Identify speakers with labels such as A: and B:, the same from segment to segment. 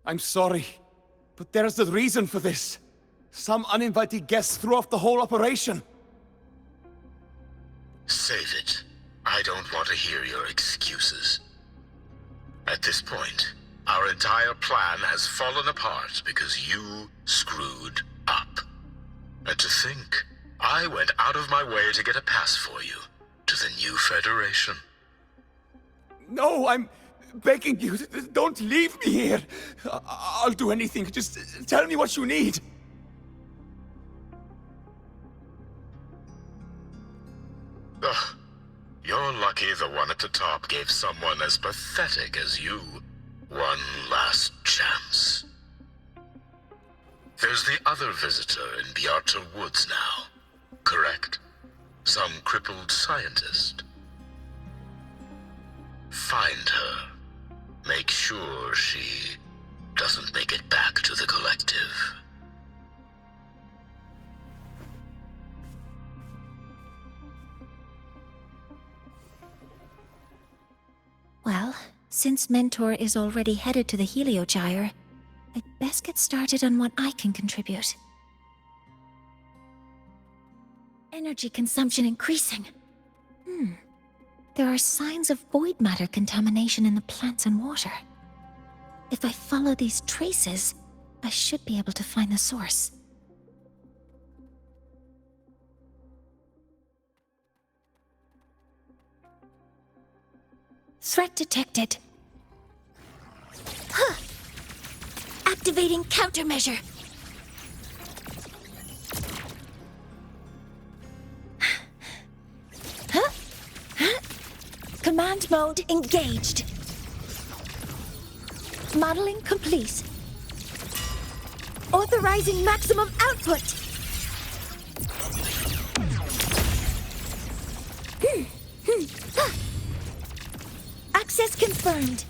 A: I'm sorry, but there's a reason for this. Some uninvited guests threw off the whole operation.
B: Save it. I don't want to hear your excuses. At this point, our entire plan has fallen apart because you screwed up. And to think, I went out of my way to get a pass for you to the new Federation.
A: No, I'm begging you, don't leave me here. I'll do anything, just tell me what you need.
B: Ugh. You're lucky the one at the top gave someone as pathetic as you one last chance. There's the other visitor in Bjarta Woods now, correct? Some crippled scientist. Find her. Make sure she doesn't make it back to the collective.
C: Well, since Mentor is already headed to the Heliogyre, I'd best get started on what I can contribute. Energy consumption increasing. There are signs of void matter contamination in the plants and water. If I follow these traces, I should be able to find the source. Threat detected. Huh. Activating countermeasure. Huh? Huh? Command mode engaged. Modeling complete. Authorizing maximum output. Access confirmed.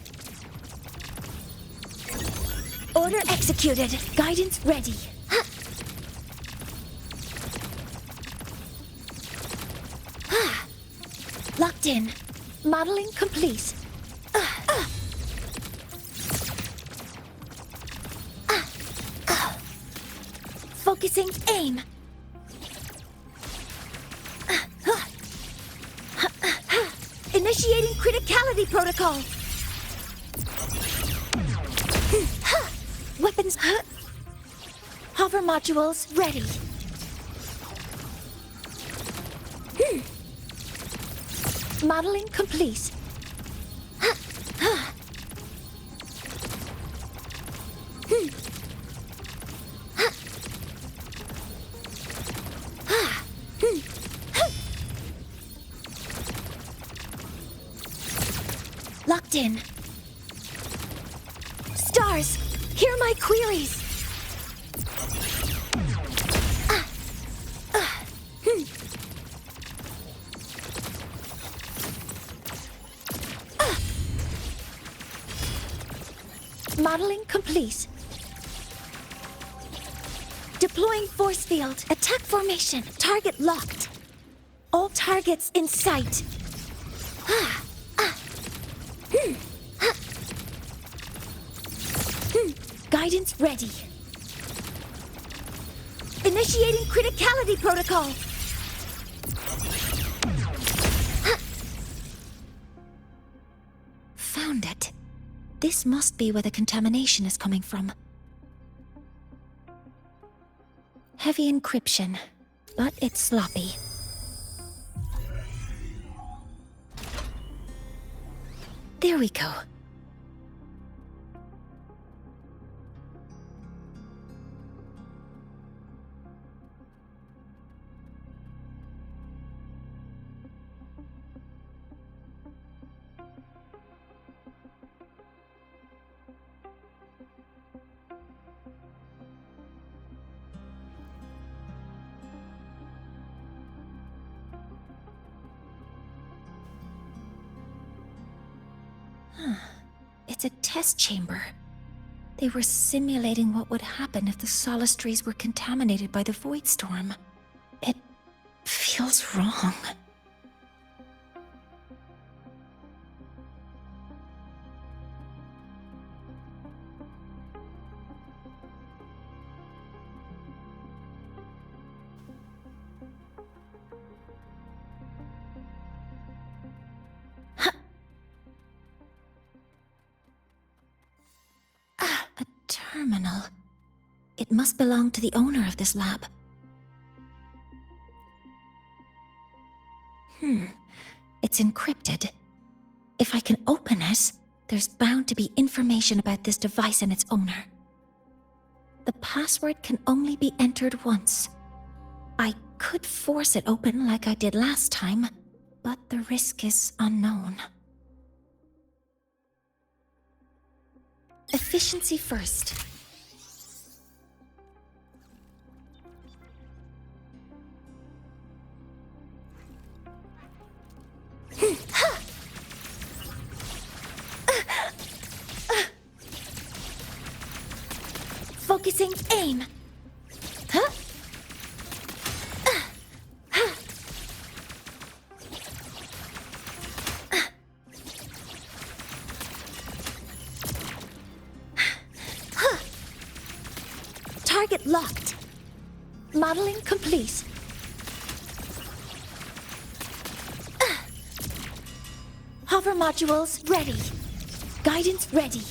C: Order executed. Guidance ready. Locked in. Modeling complete. Focusing aim. Initiating criticality protocol. Weapons. Hover modules ready. Modeling complete. Locked in. Stars, hear my queries. Modeling complete. Deploying force field. Attack formation. Target locked. All targets in sight. Guidance ready. Initiating criticality protocol. Found it. This must be where the contamination is coming from. Heavy encryption, but it's sloppy. There we go. It's a test chamber. They were simulating what would happen if the Solistries were contaminated by the Void Storm. It feels wrong. terminal. It must belong to the owner of this lab. It's encrypted. If I can open it, there's bound to be information about this device and its owner. The password can only be entered once. I could force it open like I did last time, but the risk is unknown. Efficiency first. Focusing aim. Target locked. Modeling complete. Hover modules ready. Guidance ready.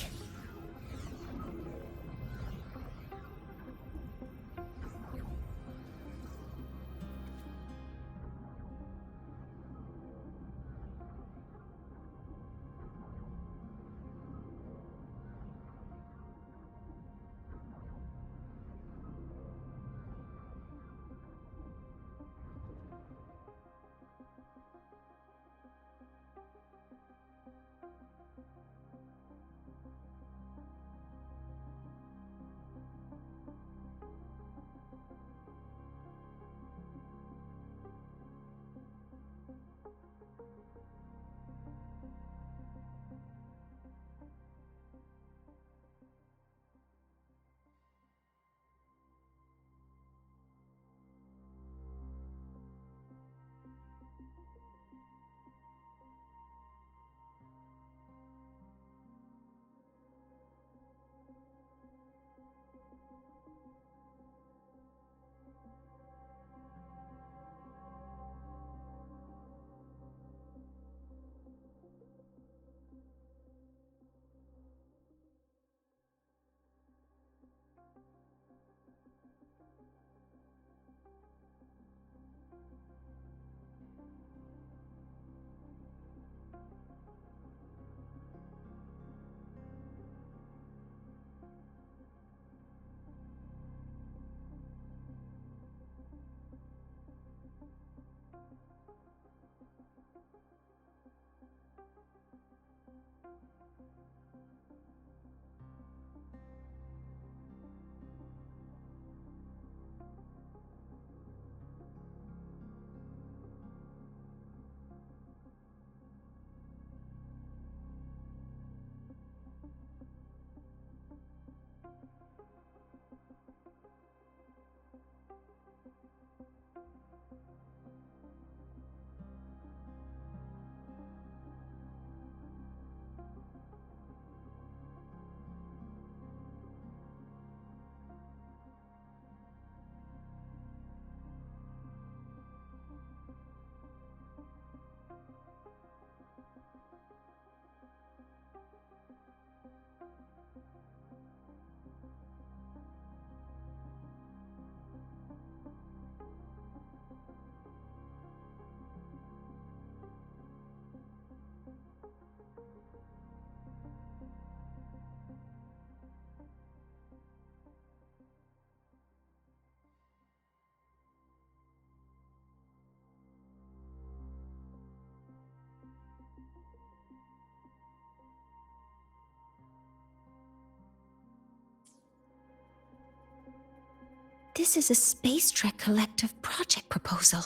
C: This is a Space Trek Collective project proposal.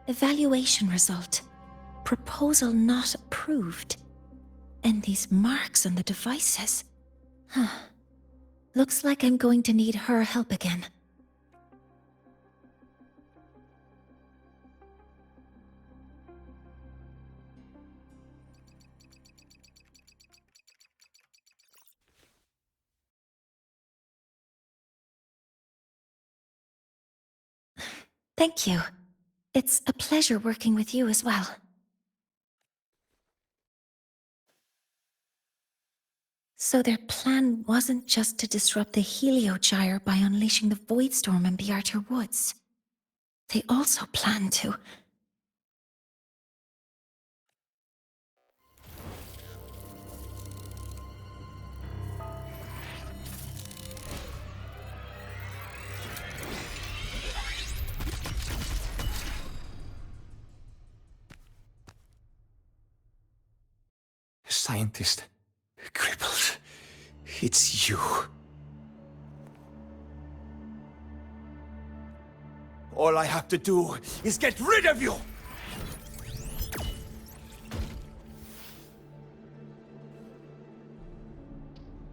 C: Evaluation result. Proposal not approved. And these marks on the devices. Looks like I'm going to need her help again. Thank you. It's a pleasure working with you as well. So their plan wasn't just to disrupt the Heliogyre by unleashing the Void Storm in the Outer Woods. They also planned to...
A: Scientist. Crippled. It's you. All I have to do is get rid of you!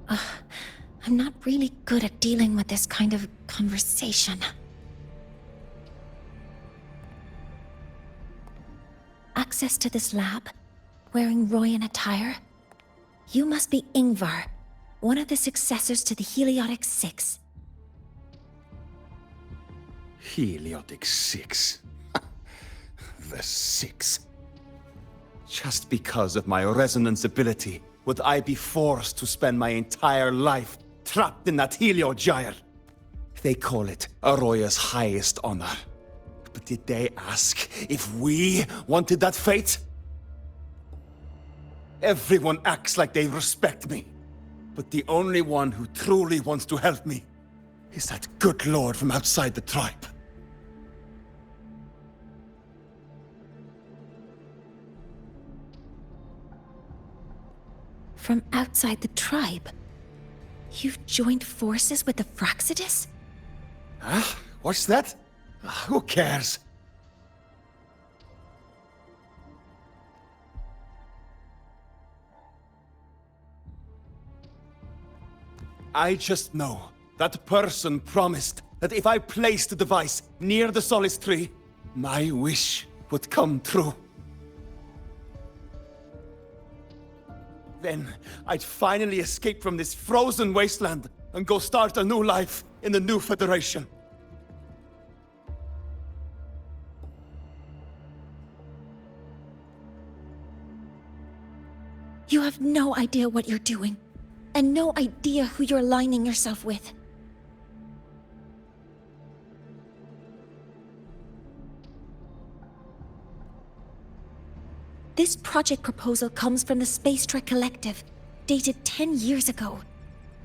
C: I'm not really good at dealing with this kind of conversation. Access to this lab? Wearing Royan attire? You must be Ingvar, one of the successors to the Heliotic Six.
A: Heliotic Six. The Six. Just because of my resonance ability, would I be forced to spend my entire life trapped in that Heliogyre? They call it Aroya's highest honor. But did they ask if we wanted that fate? Everyone acts like they respect me. But the only one who truly wants to help me is that good lord from outside the tribe.
C: From outside the tribe? You've joined forces with the Fraxidus?
A: Huh? What's that? Who cares? I just know that person promised that if I placed the device near the solace tree, my wish would come true. Then I'd finally escape from this frozen wasteland and go start a new life in the new Federation.
C: You have no idea what you're doing, and no idea who you're aligning yourself with. This project proposal comes from the Space Trek Collective, dated 10 years ago.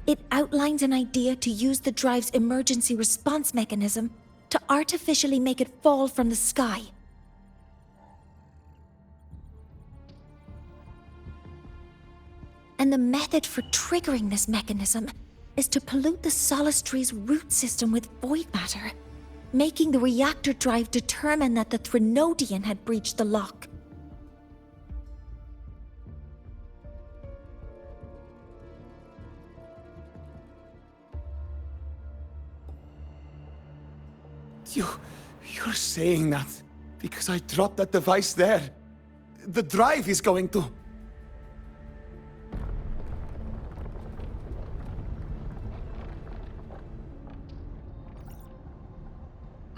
C: It outlines an idea to use the drive's emergency response mechanism to artificially make it fall from the sky. And the method for triggering this mechanism is to pollute the Solace Tree's root system with void matter, making the reactor drive determine that the Threnodian had breached the lock.
A: You're saying that because I dropped that device there. The drive is going to...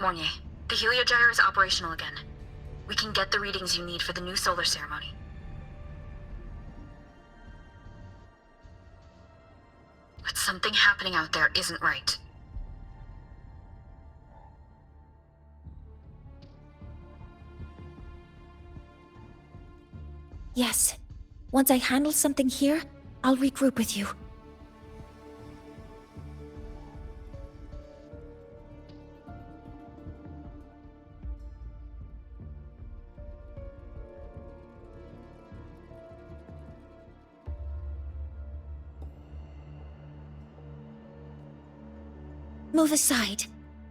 D: Mornier, the Heliogyre is operational again. We can get the readings you need for the new solar ceremony. But something happening out there isn't right.
C: Yes. Once I handle something here, I'll regroup with you. Move aside.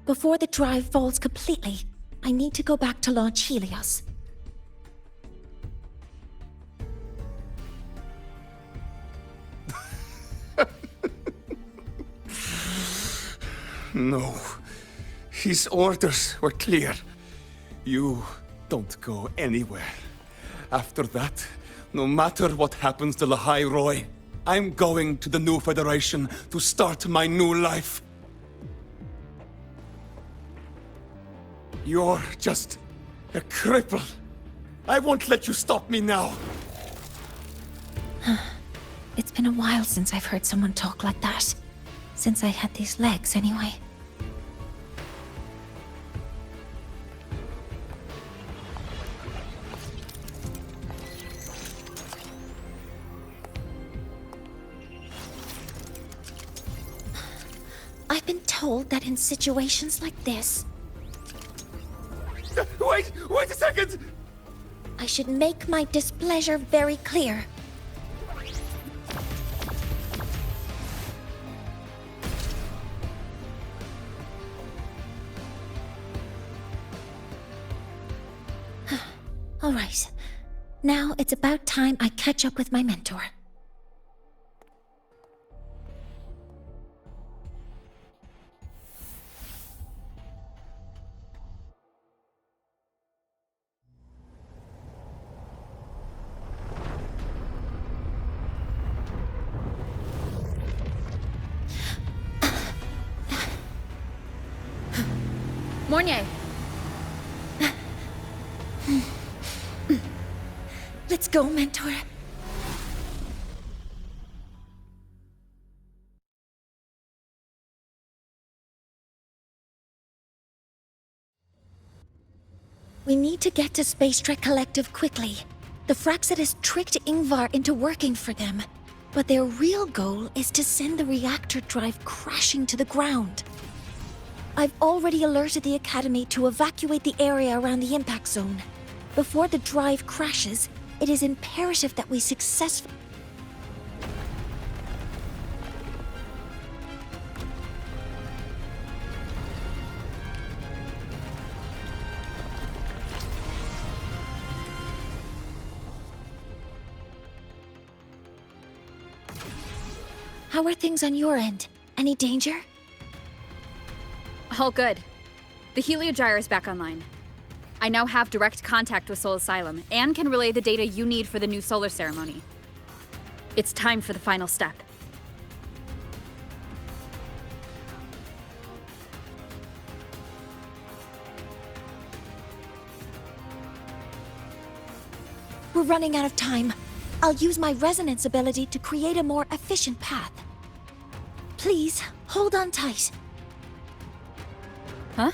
C: Before the drive falls completely, I need to go back to launch Helios.
A: No. His orders were clear. You don't go anywhere. After that, no matter what happens to Lahai Roy, I'm going to the new Federation to start my new life. You're just a cripple. I won't let you stop me now.
C: It's been a while since I've heard someone talk like that. Since I had these legs, anyway. I've been told that in situations like this,
A: Wait a second!
C: I should make my displeasure very clear. All right. Now it's about time I catch up with my mentor.
D: Mornier.
C: Let's go, mentor. We need to get to Space Trek Collective quickly. The Fraxidus tricked Ingvar into working for them, but their real goal is to send the reactor drive crashing to the ground. I've already alerted the Academy to evacuate the area around the impact zone. Before the drive crashes, it is imperative that we successfully... How are things on your end? Any danger?
E: All good. The Heliogyre is back online. I now have direct contact with Sol Asylum and can relay the data you need for the new solar ceremony. It's time for the final step.
C: We're running out of time. I'll use my resonance ability to create a more efficient path. Please, hold on tight.
E: Huh?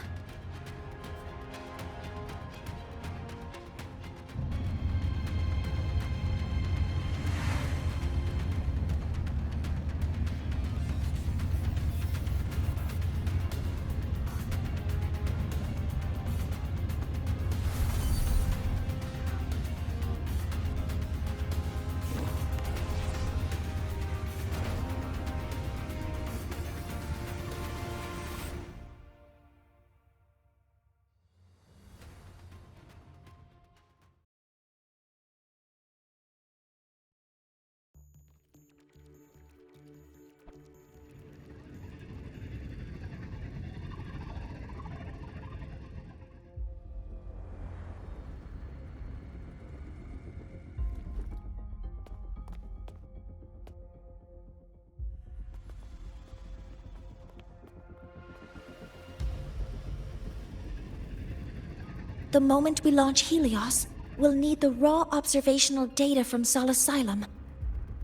C: The moment we launch Helios, we'll need the raw observational data from Sol Asylum.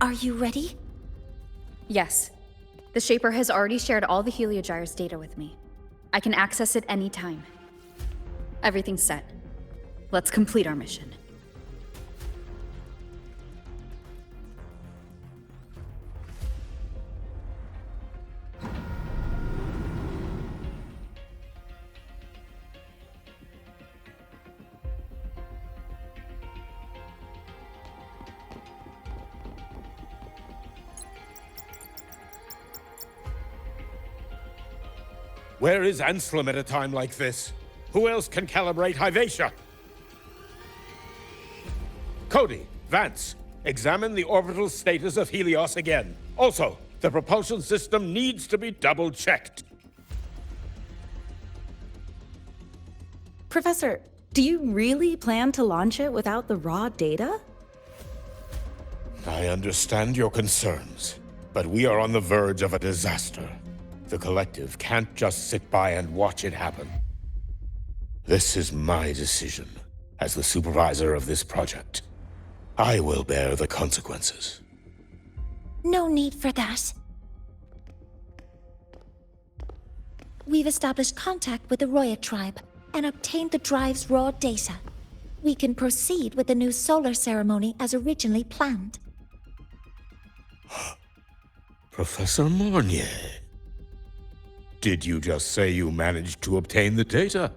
C: Are you ready?
E: Yes. The Shaper has already shared all the Heliogyre's data with me. I can access it any time. Everything's set. Let's complete our mission.
F: Where is Anselm at a time like this? Who else can calibrate Hyvatia? Cody, Vance, examine the orbital status of Helios again. Also, the propulsion system needs to be double-checked.
G: Professor, do you really plan to launch it without the raw data?
F: I understand your concerns, but we are on the verge of a disaster. The Collective can't just sit by and watch it happen. This is my decision, as the supervisor of this project. I will bear the consequences.
C: No need for that. We've established contact with the Roya tribe and obtained the drive's raw data. We can proceed with the new solar ceremony as originally planned.
F: Professor Mornier. Did you just say you managed to obtain the data?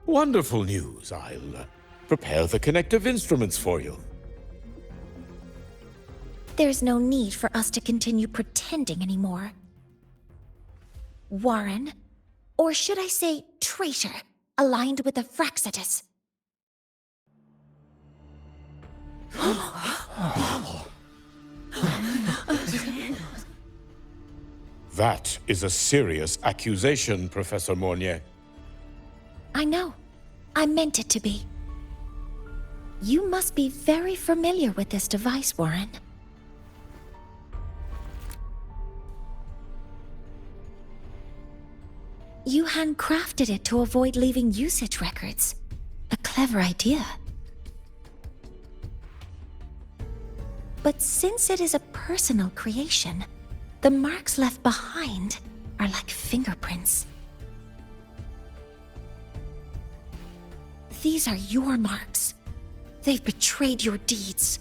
F: Wonderful news. I'll prepare the connective instruments for you.
C: There's no need for us to continue pretending anymore. Warren, or should I say traitor, aligned with the Fraxitus.
F: That is a serious accusation, Professor Mornier.
C: I know. I meant it to be. You must be very familiar with this device, Warren. You handcrafted it to avoid leaving usage records. A clever idea. But since it is a personal creation, the marks left behind are like fingerprints. These are your marks. They've betrayed your deeds.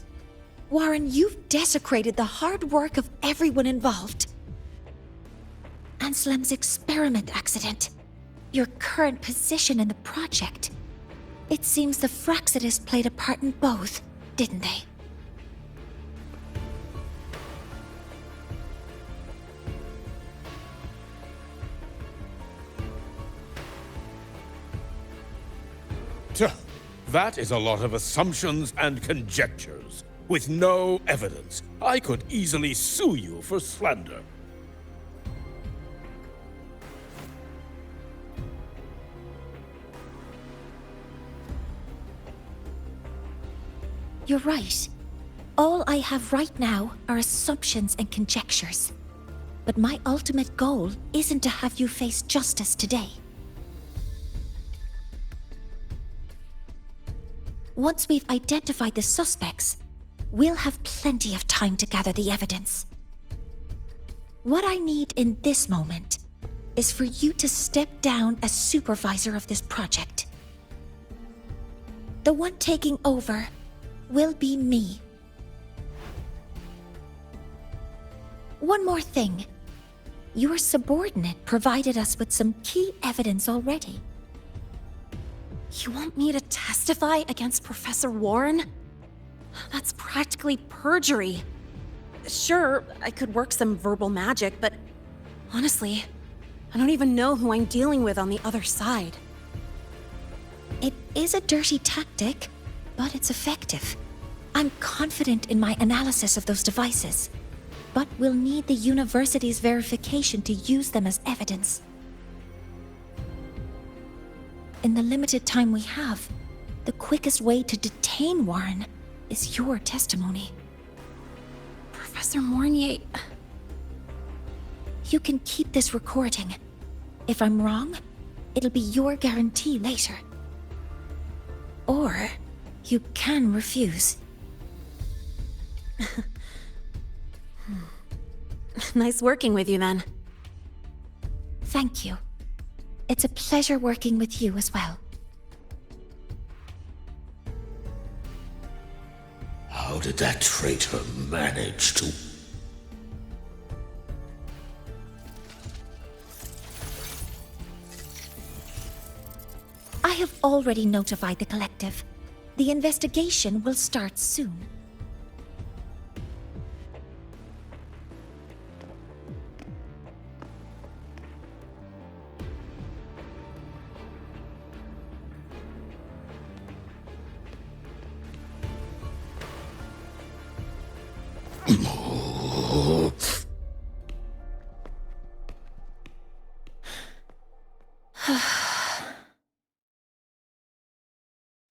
C: Warren, you've desecrated the hard work of everyone involved. Anselm's experiment accident, your current position in the project. It seems the Fraxitus played a part in both, didn't they?
F: Tuh, that is a lot of assumptions and conjectures, with no evidence. I could easily sue you for slander.
C: You're right. All I have right now are assumptions and conjectures. But my ultimate goal isn't to have you face justice today. Once we've identified the suspects, we'll have plenty of time to gather the evidence. What I need in this moment is for you to step down as supervisor of this project. The one taking over will be me. One more thing. Your subordinate provided us with some key evidence already.
G: You want me to testify against Professor Warren? That's practically perjury. Sure, I could work some verbal magic, but honestly, I don't even know who I'm dealing with on the other side.
C: It is a dirty tactic, but it's effective. I'm confident in my analysis of those devices, but we'll need the university's verification to use them as evidence. In the limited time we have, the quickest way to detain Warren is your testimony.
G: Professor Mornier...
C: You can keep this recording. If I'm wrong, it'll be your guarantee later. Or you can refuse.
G: Nice working with you then.
C: Thank you. It's a pleasure working with you as well.
F: How did that traitor manage to...
C: I have already notified the collective. The investigation will start soon.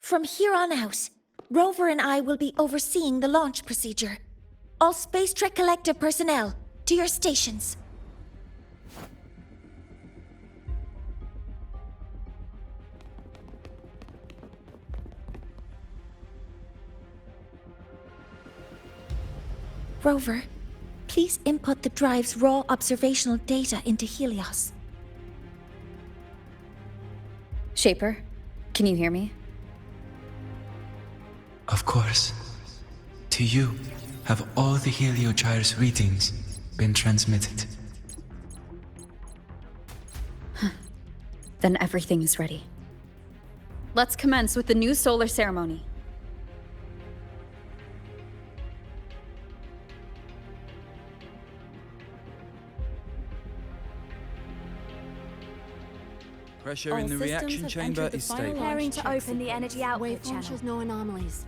C: From here on out, Rover and I will be overseeing the launch procedure. All Space Trek Collective personnel, to your stations. Rover, please input the drive's raw observational data into Helios.
E: Shaper, can you hear me?
H: Of course. To you, have all the Heliogyre's readings been transmitted?
E: Then everything is ready. Let's commence with the new solar ceremony.
I: Pressure in the reaction chamber is stable.
J: Preparing to open the energy output
G: Waveform
J: channel.
G: shows no anomalies.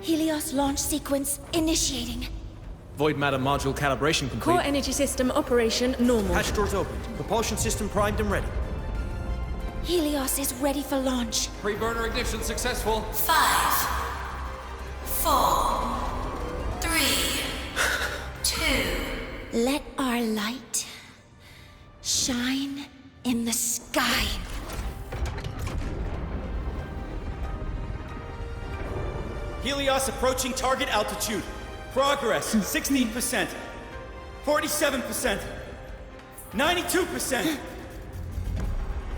C: Helios launch sequence initiating.
I: Void matter module calibration complete.
J: Core energy system operation normal.
I: Hatch doors opened. Propulsion system primed and ready.
C: Helios is ready for launch.
I: Pre-burner ignition successful.
C: 5, 4, 3, 2. Let our light shine in the sky.
K: Helios approaching target altitude. Progress 16%. 47%. 92%.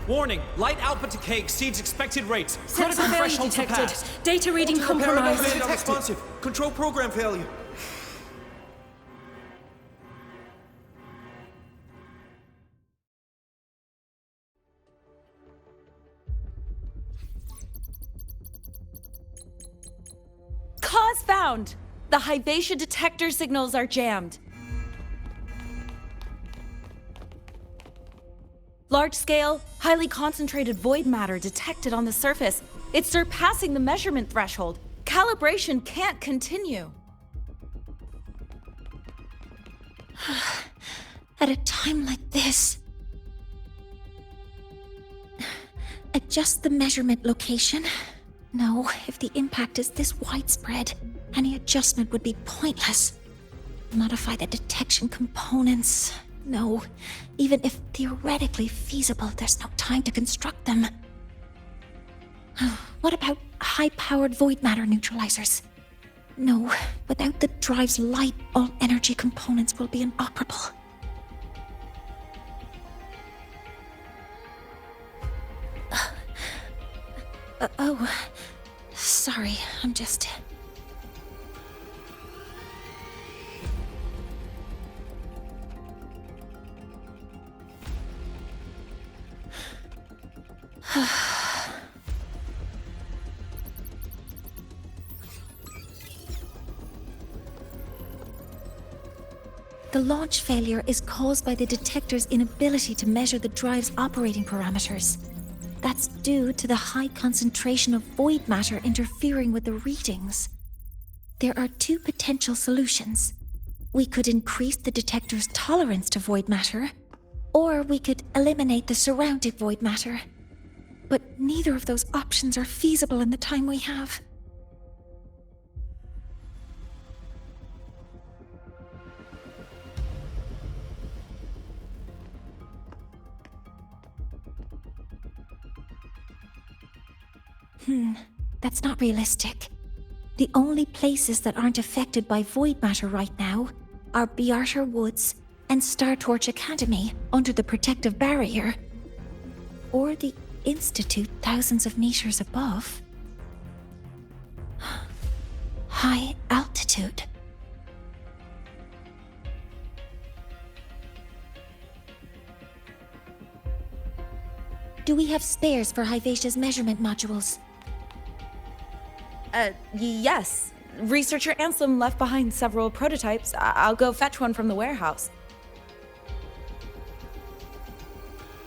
K: Warning, light output decay exceeds expected rates.
J: Sensor failure
K: threshold
J: detected.
K: surpassed.
J: Data reading compromised.
I: Data unresponsive. Control program failure.
J: Cause found! The Hyvatia detector signals are jammed. Large-scale, highly concentrated void matter detected on the surface. It's surpassing the measurement threshold. Calibration can't continue.
C: At a time like this, adjust the measurement location. No, if the impact is this widespread, any adjustment would be pointless. Modify the detection components. No, even if theoretically feasible, there's no time to construct them. What about high-powered void matter neutralizers? No, without the drive's light, all energy components will be inoperable. Oh, sorry, I'm just... The launch failure is caused by the detector's inability to measure the drive's operating parameters. That's due to the high concentration of void matter interfering with the readings. There are two potential solutions. We could increase the detector's tolerance to void matter, or we could eliminate the surrounding void matter. But neither of those options are feasible in the time we have. That's not realistic. The only places that aren't affected by void matter right now are Bearter Woods and Star Torch Academy under the protective barrier. Or the Institute thousands of meters above. High altitude. Do we have spares for Hyvatia's measurement modules?
J: Yes. Researcher Anselm left behind several prototypes. I'll go fetch one from the warehouse.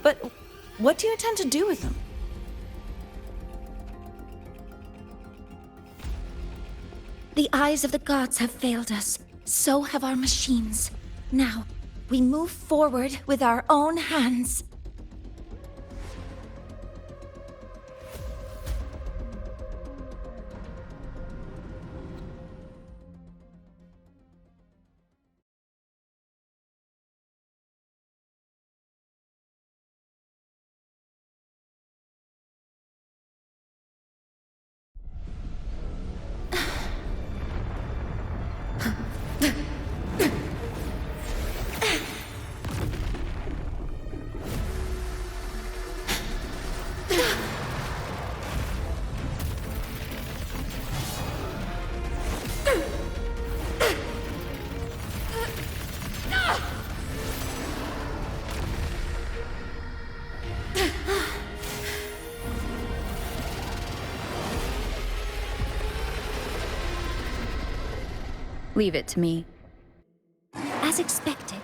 J: But what do you intend to do with them?
C: The eyes of the gods have failed us. So have our machines. Now, we move forward with our own hands.
E: Leave it to me.
C: As expected.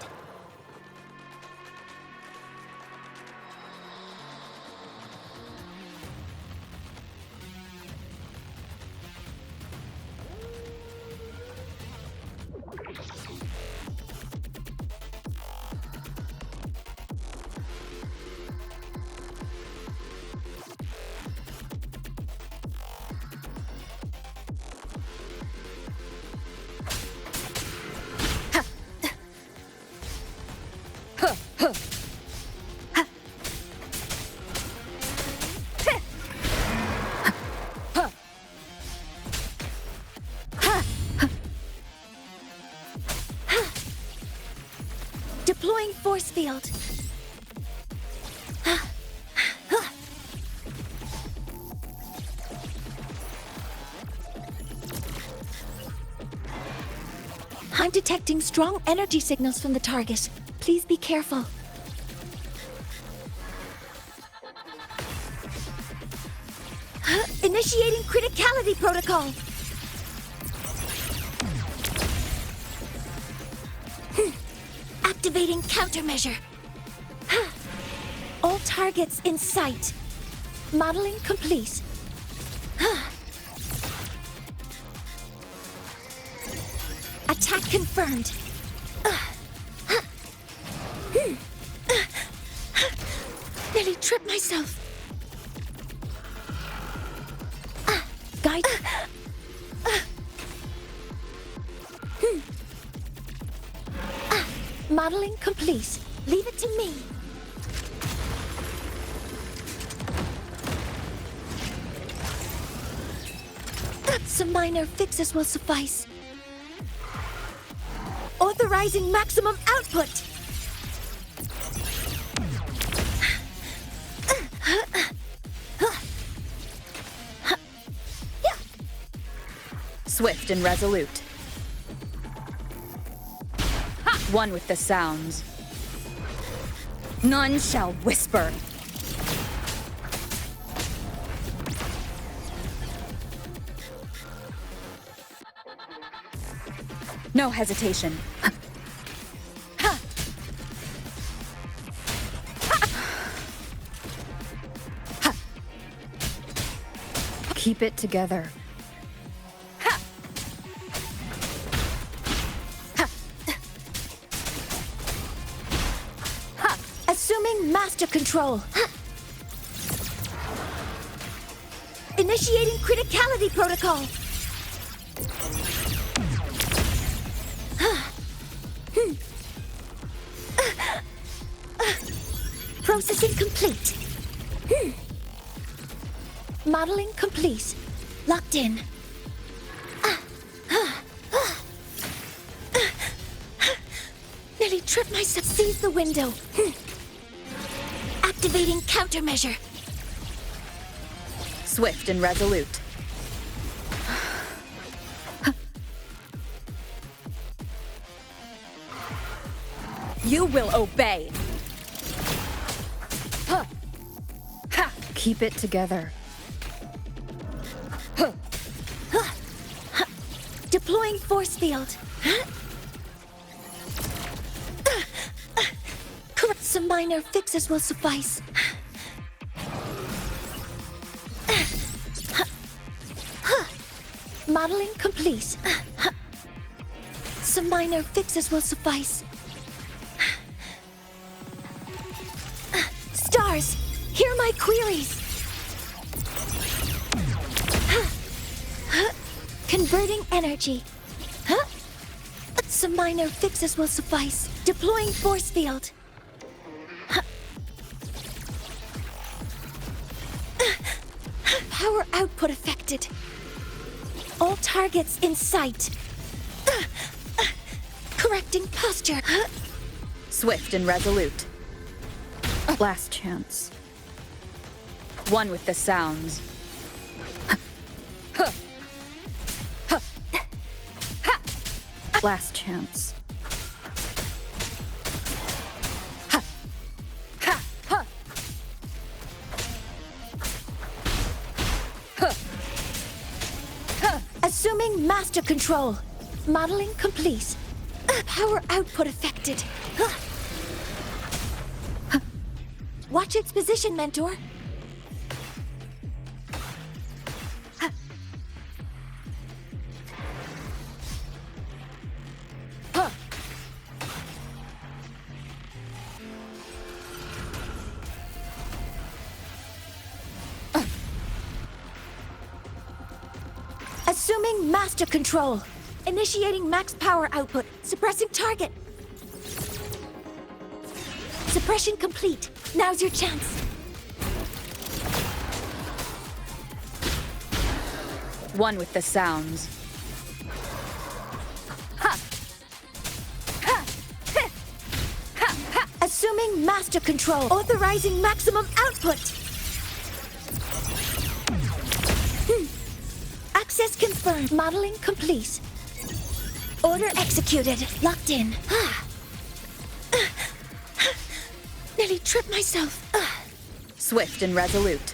C: Deploying force field. I'm detecting strong energy signals from the target. Please be careful. Initiating criticality protocol. Activating countermeasure. All targets in sight. Modeling complete. Attack confirmed. Nearly tripped myself. Guide. Modeling complete. Leave it to me. Some minor fixes will suffice. Authorizing maximum output.
E: Swift and resolute. One with the sounds. None shall whisper. No hesitation. Keep it together.
C: Assuming master control. Initiating criticality protocol. Processing complete. Modeling complete. Locked in. Nearly tripped myself. Seize the window. Activating countermeasure.
E: Swift and resolute. You will obey. Keep it together.
C: Deploying force field. Correct. Some minor fixes will suffice. Modeling complete. Some minor fixes will suffice. Stars, hear my queries. Converting energy. Some minor fixes will suffice. Deploying force field. Power output affected. All targets in sight. Correcting posture.
E: Swift and resolute. Last chance. One with the sounds. Last chance.
C: Assuming master control. Modeling complete. Power output affected. Watch its position, Mentor. Assuming master control. Initiating max power output. Suppressing target. Suppression complete. Now's your chance.
E: One with the sounds. Ha! Ha! Ha! Ha! Ha!
C: Assuming master control. Authorizing maximum output. Access confirmed. Modeling complete. Order executed. Locked in. Nearly tripped myself.
E: Swift and resolute.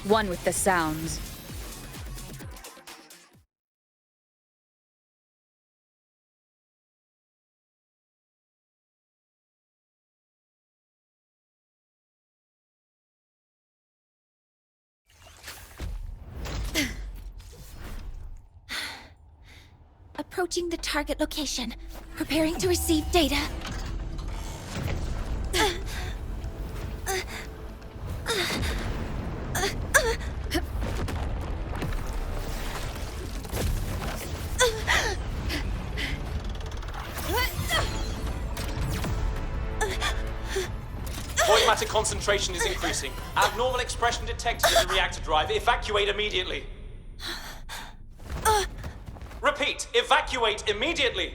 E: One with the sounds.
C: Approaching the target location. Preparing to receive data.
K: Void matter concentration is increasing. Abnormal expression detected in the reactor drive. Evacuate immediately. Repeat, evacuate immediately.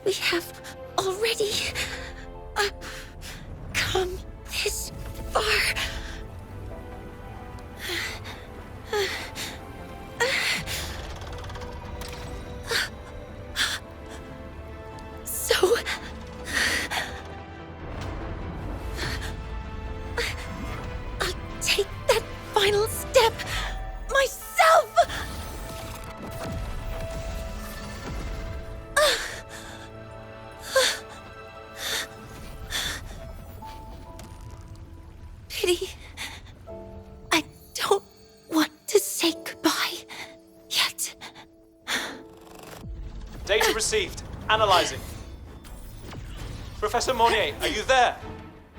C: We have already come this far. So I'll take that final step myself. Pity. I don't want to say goodbye yet.
K: Data received. Analyzing. Professor Monnier, are you there?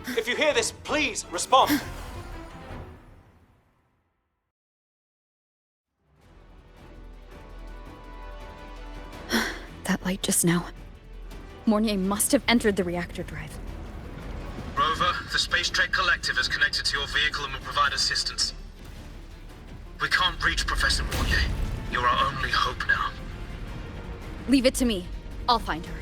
K: If you hear this, please respond.
E: That light just now. Mornier must have entered the reactor drive.
B: Rover, the Space Trek Collective has connected to your vehicle and will provide assistance. We can't reach Professor Monnier. You're our only hope now.
E: Leave it to me. I'll find her.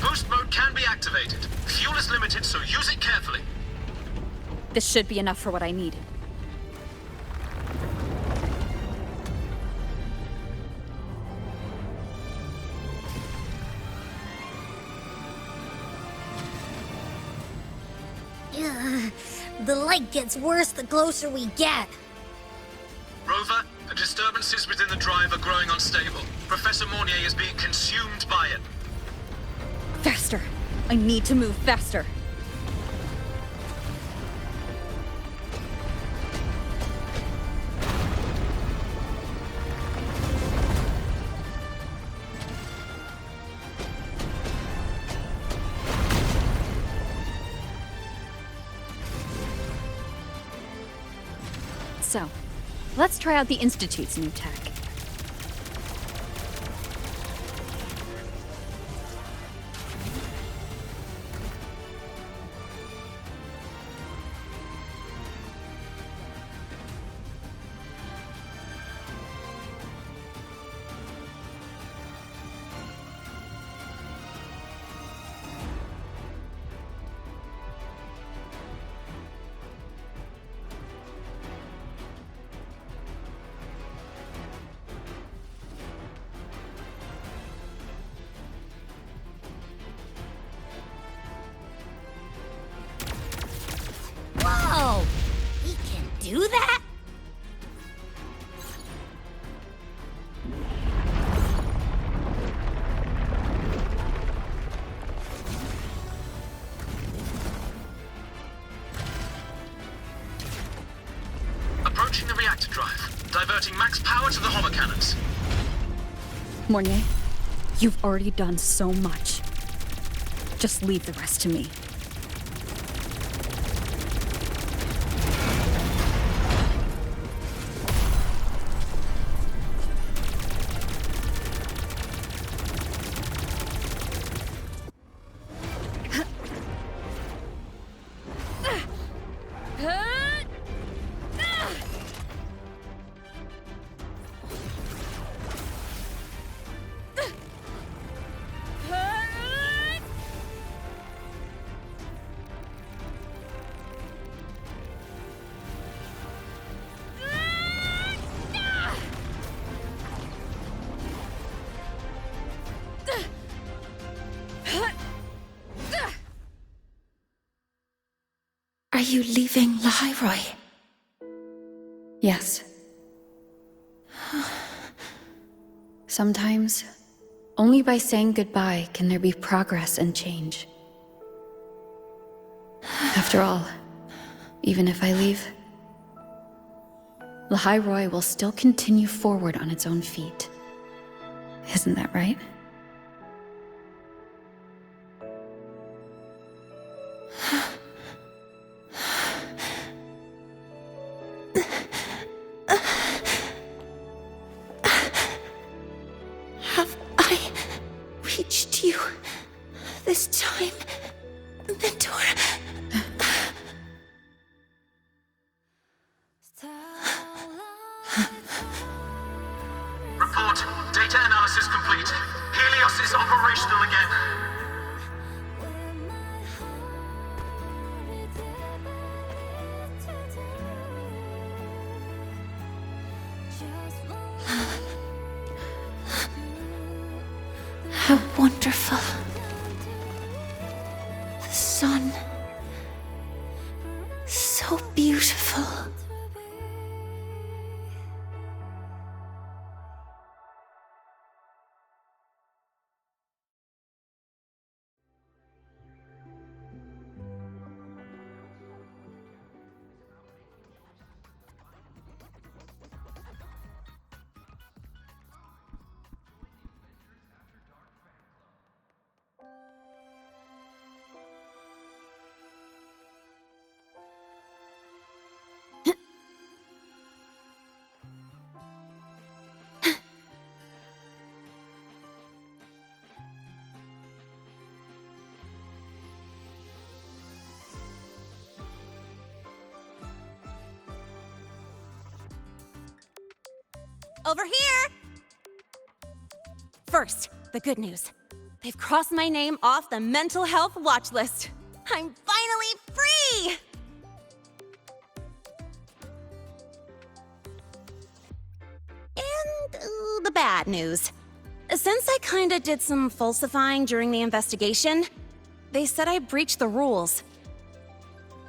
B: Boost mode can be activated. Fuel is limited, so use it carefully.
E: This should be enough for what I need.
C: The light gets worse the closer we get.
B: Rover, the disturbances within the drive are growing unstable. Professor Monnier is being consumed by it.
E: Faster! I need to move faster. So, let's try out the Institute's new tech.
C: Whoa! We can do that?
K: Approaching the reactor drive. Diverting max power to the hover cannons.
E: Mornier, you've already done so much. Just leave the rest to me.
C: Are you leaving Lahairoi?
E: Yes. Sometimes, only by saying goodbye can there be progress and change. After all, even if I leave, Lahairoi will still continue forward on its own feet. Isn't that right?
C: Have I reached you this time, Mentor?
K: Report. Data analysis complete. Helios is operational again.
C: How wonderful. The sun. So beautiful.
G: Over here! First, the good news. They've crossed my name off the mental health watch list. I'm finally free! And the bad news. Since I kinda did some falsifying during the investigation, they said I breached the rules.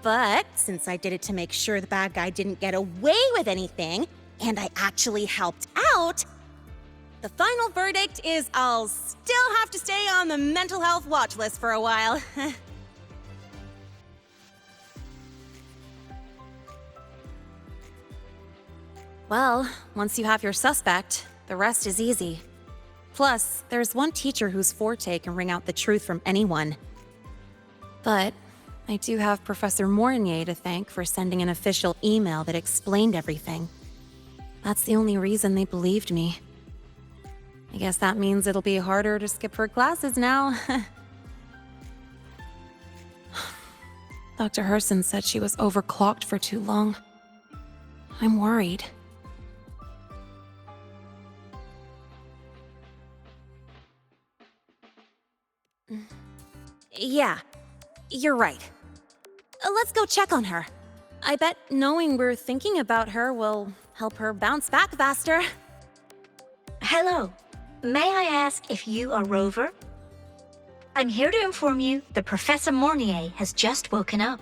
G: But since I did it to make sure the bad guy didn't get away with anything, and I actually helped out, the final verdict is I'll still have to stay on the mental health watch list for a while. Well, once you have your suspect, the rest is easy. Plus, there's one teacher whose forte can wring out the truth from anyone. But I do have Professor Mornier to thank for sending an official email that explained everything. That's the only reason they believed me. I guess that means it'll be harder to skip her classes now. Dr. Herson said she was overclocked for too long. I'm worried. Yeah, you're right. Let's go check on her. I bet knowing we're thinking about her will help her bounce back faster.
L: Hello. May I ask if you are Rover? I'm here to inform you that Professor Mornier has just woken up.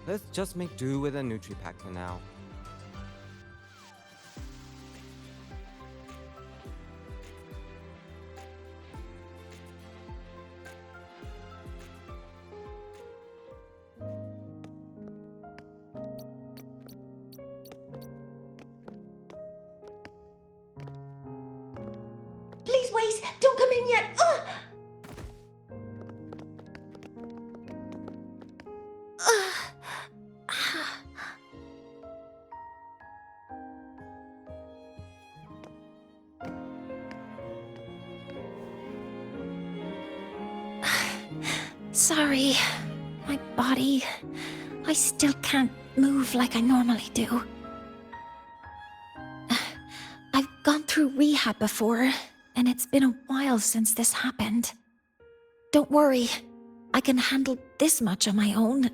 M: Let's just make do with a Nutri-Pack for now.
L: Please wait! Don't come in yet! Ugh!
C: Sorry. My body... I still can't move like I normally do. I've gone through rehab before, and it's been a while since this happened. Don't worry. I can handle this much on my own.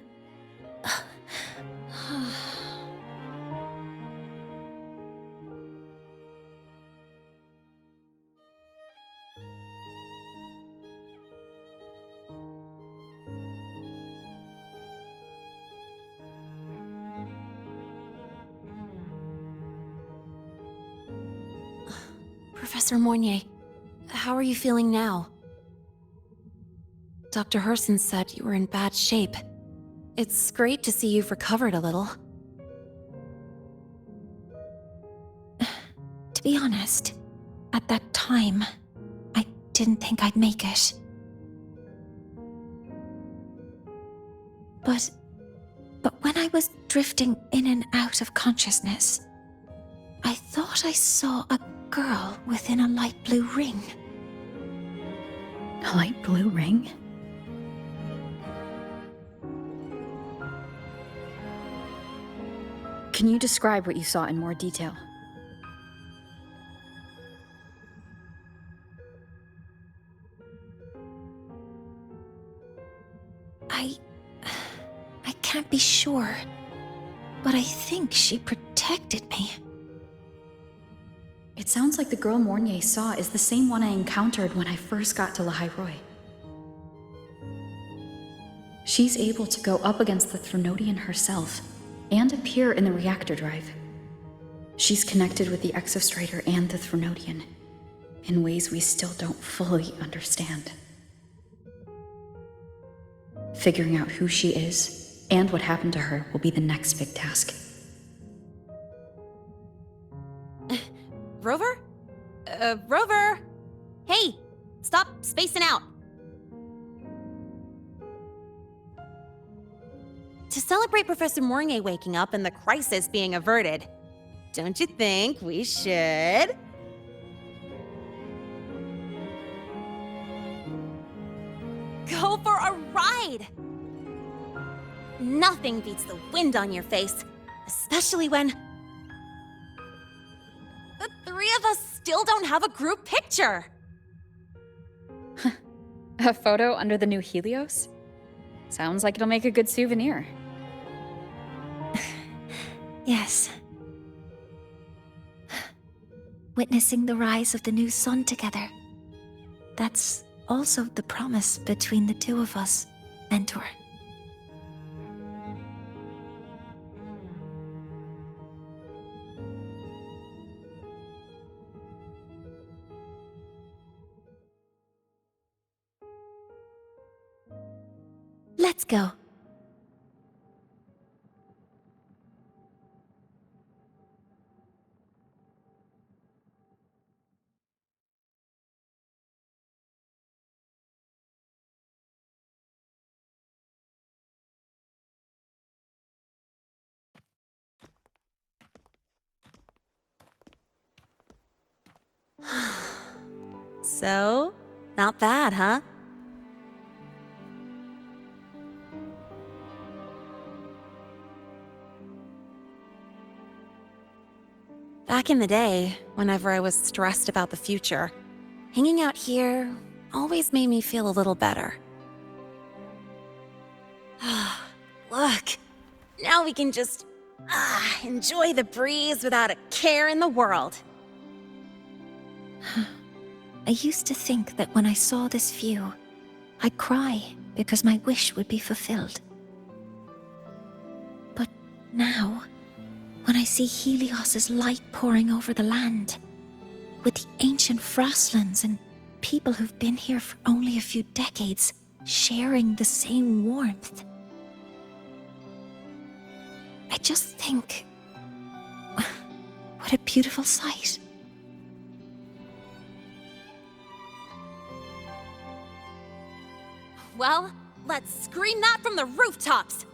G: Professor Mornier, how are you feeling now? Dr. Herson said you were in bad shape. It's great to see you've recovered a little.
C: To be honest, at that time, I didn't think I'd make it. But when I was drifting in and out of consciousness, I thought I saw a girl within a light blue ring.
E: A light blue ring? Can you describe what you saw in more detail?
C: I can't be sure, but I think she protected me.
E: It sounds like the girl Mornier saw is the same one I encountered when I first got to Lahairoi. She's able to go up against the Threnodian herself and appear in the reactor drive. She's connected with the Exostrator and the Threnodian in ways we still don't fully understand. Figuring out who she is and what happened to her will be the next big task.
G: Rover? Rover! Hey! Stop spacing out! To celebrate Professor Mornier waking up and the crisis being averted, don't you think we should? Go for a ride! Nothing beats the wind on your face, especially when the three of us still don't have a group picture.
E: A photo under the new Helios? Sounds like it'll make a good souvenir.
C: Yes. Witnessing the rise of the new sun together. That's also the promise between the two of us, Mentor. Let's go.
G: So, not bad, huh? Back in the day, whenever I was stressed about the future, hanging out here always made me feel a little better. Look, now we can just enjoy the breeze without a care in the world.
C: I used to think that when I saw this view, I'd cry because my wish would be fulfilled. But now, when I see Helios's light pouring over the land, with the ancient frostlands and people who've been here for only a few decades sharing the same warmth, I just think, what a beautiful sight.
G: Well, let's scream that from the rooftops!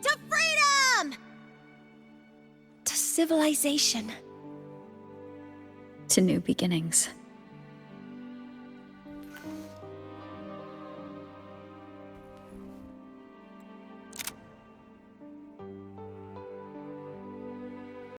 G: To freedom!
C: To civilization.
E: To new beginnings.